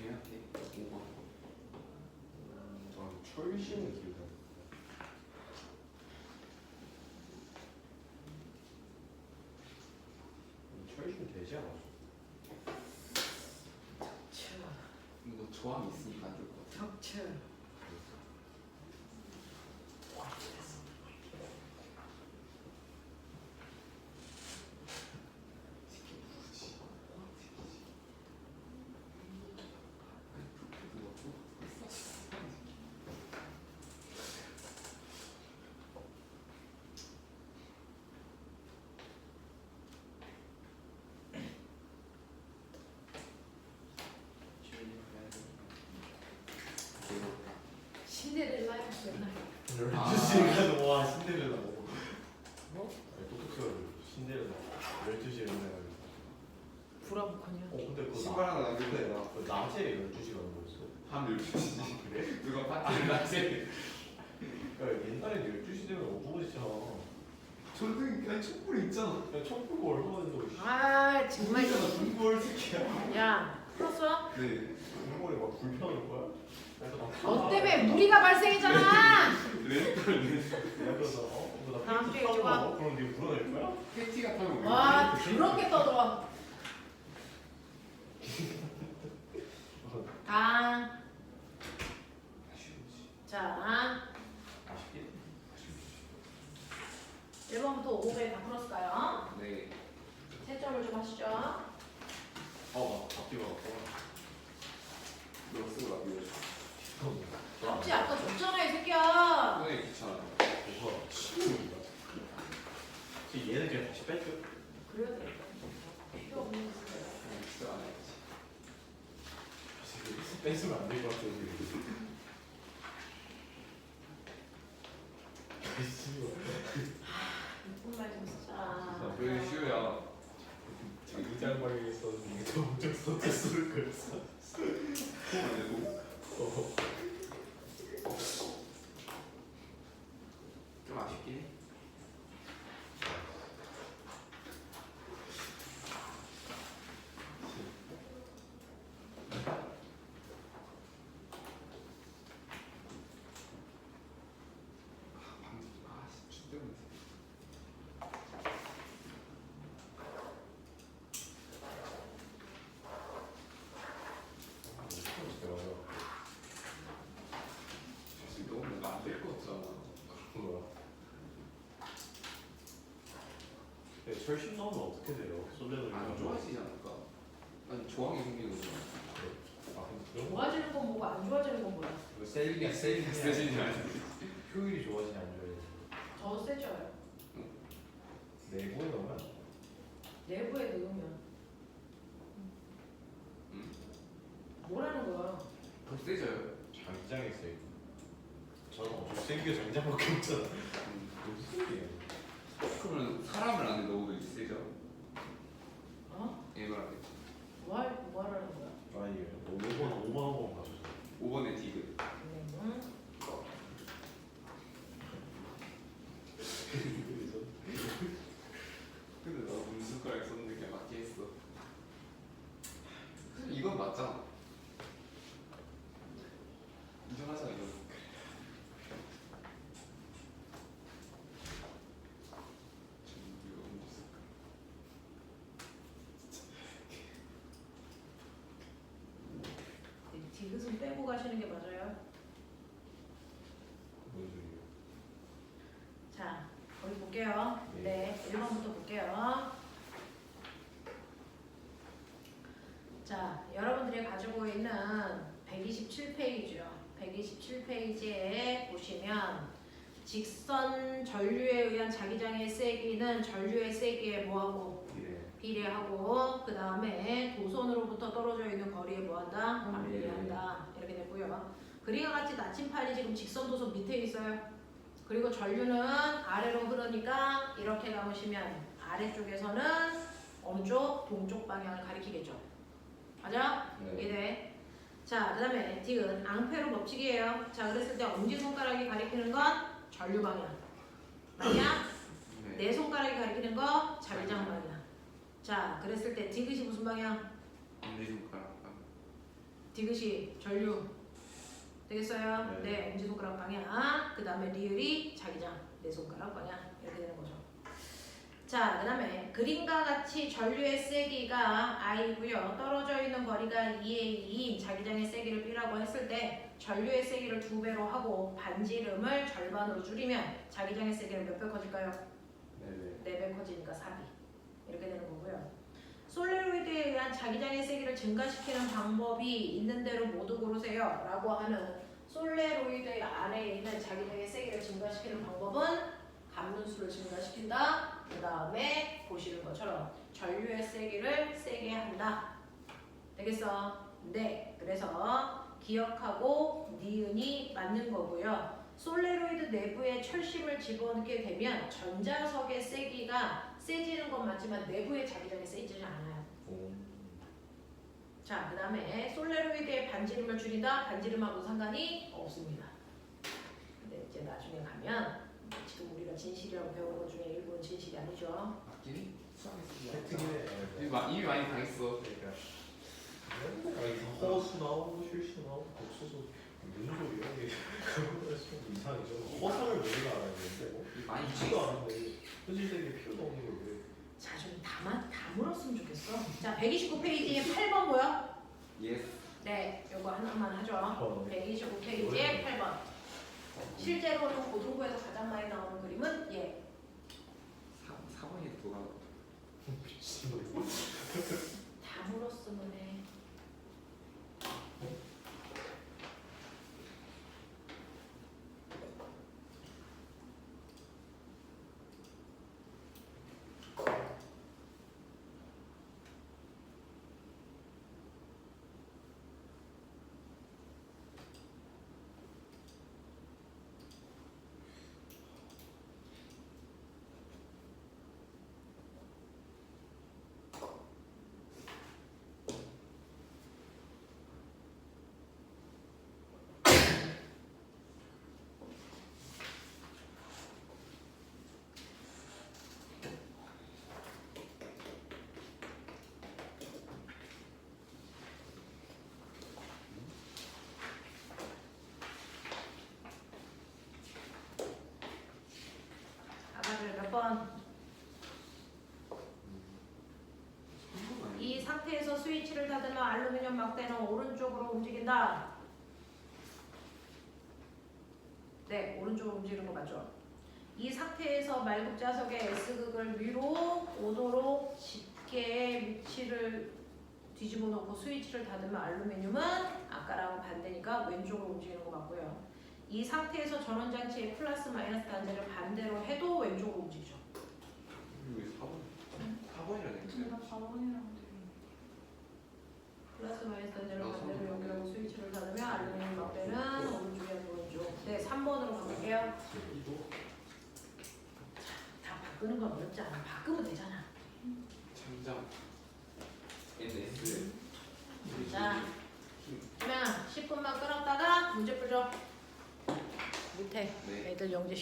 얘한테 5번. 아, 철심은 길다. 철심 되지 않아? 뭐 조항이 있으니까 안 될 것 같아. 격추. 신데렐라였나? 12시간 와 신데렐라 뭐? 뭐? 아니 똑똑해가지고 신데렐라 12시에 일어나가지고. 브라보콘이야. 근데 그거 신발 하나 남겼는데 그 낮에 12시간 뭐였어? 밤 12시지. 그래? 누가 파티를 낮에. 야 옛날에 12시 되면 오후 시잖아. 초등 아니 촛불 있잖아. 야 촛불 얼마나 된다고. 아 정말. 중골 새끼야. 야 풀었어? 네. 중골이 막 불편할 거야? 너 때문에 무리가 발생했잖아. 렌탈 그래서 나 다음 팬티 주에 타고 좋아. 가? 그럼 네가 물어낼 거야? 팬티가 타면 와 그렇게 떠들어. 다. 자 아쉽게. 1번부터 5번까지 다 풀었을까요? 네. 채점을 좀 하시죠. 바퀴가 없어. 너 쓰고 나 빌려줘. 답지 아까 줬잖아 이 새끼야. 오늘 귀찮아. 뭐가 치우는가? 얘는 그냥 다시 뺄게. 그래야 돼. 필요 없는 거. 진짜 안 해야지. 뺏으면 안 될 것 같아. 이쁜 말 좀 쓰자. 왜 쉬우야? 장장방에 있었는데 이게 엄청 썼을 거였어. 안 되고. 좀 아쉽긴 해. 철심 나오면 어떻게 돼요? 솔레도 안 좋아지지 않을까? 아니 조항이 생기는 거잖아. 그런 거? 좋아지는 건 뭐고 안 좋아지는 건 뭐야? 세지냐 세지냐 아니지. 효율이 좋아지냐 안 좋아지냐. 더 세져요. 내부에 넣으면 내부에 넣으면. 응? 뭐라는 거야? 더 세져요. 장장에 세. 저는 엄청 생겨 장장밖에 없잖아. 무슨 소리야? 그러면 사람을 안에 넣어도 이제 세져. 어? 얘말 안 돼. 뭐하라는 거야? 아니 5번 한번 봐주세요. 5번에 디귿. 응? 근데 나 문숟가락 썼는데 그냥 맞게 했어. 이건 맞잖아. 인정하잖아 이거. 디귿은 빼고 가시는 게 맞아요. 뭔 소리예요? 자, 거기 볼게요. 네, 1번부터 볼게요. 자, 여러분들이 가지고 있는 127페이지요. 127페이지에 보시면 직선 전류에 의한 자기장의 세기는 전류의 세기에 뭐하고 이래. 비례하고 그 다음에 도선으로부터 떨어져 있는 거리에 뭐한다? 비례한다. 이렇게 되고요. 그림과 같이 나침판이 지금 직선 도선 밑에 있어요. 그리고 전류는 아래로 흐르니까 이렇게 감으시면 아래쪽에서는 어느 쪽? 동쪽 방향을 가리키겠죠. 맞아? 네. 이래. 자, 그 다음에 디귿 앙페로 법칙이에요. 자, 그랬을 때 엄지손가락이 가리키는 건 전류 방향. 맞냐? 네. 내 손가락이 가리키는 거 자기장 방향. 자, 그랬을 때 디귿이 무슨 방향? 엄지손가락. 디귿이 전류. 되겠어요? 네. 네, 엄지손가락 방향. 그 다음에 리을이 자기장. 내 손가락 방향. 이렇게 되는 거죠. 자, 그 다음에 그림과 같이 전류의 세기가 I고요. 떨어져 있는 거리가 2의 2인 자기장의 세기를 B라고 했을 때 전류의 세기를 2배로 하고 반지름을 절반으로 줄이면 자기장의 세기는 몇 배 커질까요? 네네. 4배 커지니까 4배. 이렇게 되는 거고요. 솔레로이드에 의한 자기장의 세기를 증가시키는 방법이 있는 대로 모두 고르세요 라고 하는 솔레로이드 안에 있는 자기장의 세기를 증가시키는 방법은 감문수를 증가시킨다. 그 다음에 보시는 것처럼 전류의 세기를 세게 한다. 되겠어? 네. 그래서 기억하고 니은이 맞는 거고요. 솔레로이드 내부에 철심을 집어넣게 되면 전자석의 세기가 세지는 건 맞지만 내부의 자기장이 세지지 않아요. 오. 자, 그 다음에 솔레로이드의 반지름을 줄인다. 반지름하고 상관이 없습니다. 근데 이제 나중에 가면 지금 우리가 진실이라고 배우는 것 중에 일부는 진실이 아니죠. 맞긴 팩트기네. 이미 많이 당했어. 그러니까. 허수 나오고 실수 나오고 복수수 무슨 소리야 이게. 그거는 좀 이상하죠. 허상을 왜 알아야 되는데 뭐 많이 있지도 않은데 현실적인 필요도 없는 걸 왜. 자, 좀 다 물었으면 좋겠어. 자, 129페이지에 8번 뭐야? 예스. 네, 요거 하나만 하죠. 129페이지에 8번. 실제로는 고등부에서 가장 많이 나오는 그림은 예. 4번이 누가? 미친놈. 다 물었으면 해. 아가들 몇 번? 이 상태에서 스위치를 닫으면 알루미늄 막대는 오른쪽으로 움직인다. 네, 오른쪽으로 움직이는 거 맞죠? 이 상태에서 말급자석의 S극을 위로 5도로 짙게 위치를 뒤집어 놓고 스위치를 닫으면 알루미늄은 아까랑 반대니까 왼쪽으로 움직이는 거 맞고요. 이 상태에서 전원장치의 플러스 마이너스 단자를 반대로 해도 왼쪽으로 움직이죠. 왜 4번이라 됐지? 제가 4번이라고 플러스 마이너스 단자를 반대로 연결하고 스위치를 닫으면 알루미늄 막대는 오른쪽이 아니고 왼쪽. 네, 3번으로 가볼게요. 다 바꾸는 건 어렵지 않아. 바꾸면 되잖아. 장장. NS. 자, 그러면 10분만 끊었다가 문제 풀죠. 밑에 네. 애들 영재